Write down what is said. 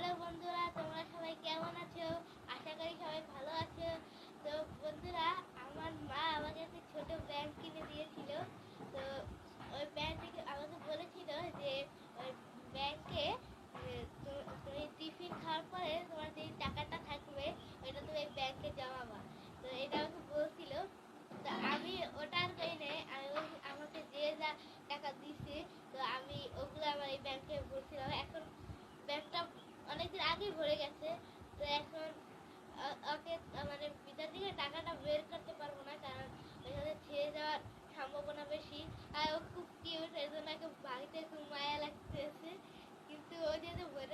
Hello বন্ধুরা, তোমরা সবাই কেমন আছো? আশা করি সবাই ভালো আছো। তো বন্ধুরা, আমার মা আমাকে একটা ছোট ব্যাগ কিনে দিয়েছিল। তো ওই ব্যাগটিকে আমাকে বলেছিল যে ওই ব্যাংকে তুমি টিফিন খাওয়ার পরে তোমার যে টাকাটা থাকবে ওইটা তুমি এই ব্যাংকে জমাবা। তো এটা আমাকে বলছিল। তো আমি ওটা আর করি নাই, আমি আমাকে যে যা টাকা দিছে তো আমি ওগুলো আমার এই ব্যাংকে ভরছিলাম। এখন ব্যাগটা অনেকদিন আগেই ভরে গেছে। তো এখন ওকে মানে ভিতর থেকে টাকাটা বের করতে পারবো না, কারণ ওইখানে ছেড়ে যাওয়ার সম্ভাবনা বেশি। আর ও খুব কিউট, এই জন্য ওকে ভাঙতে খুব মায়া লাগতেছে। কিন্তু ও যেহেতু ভরে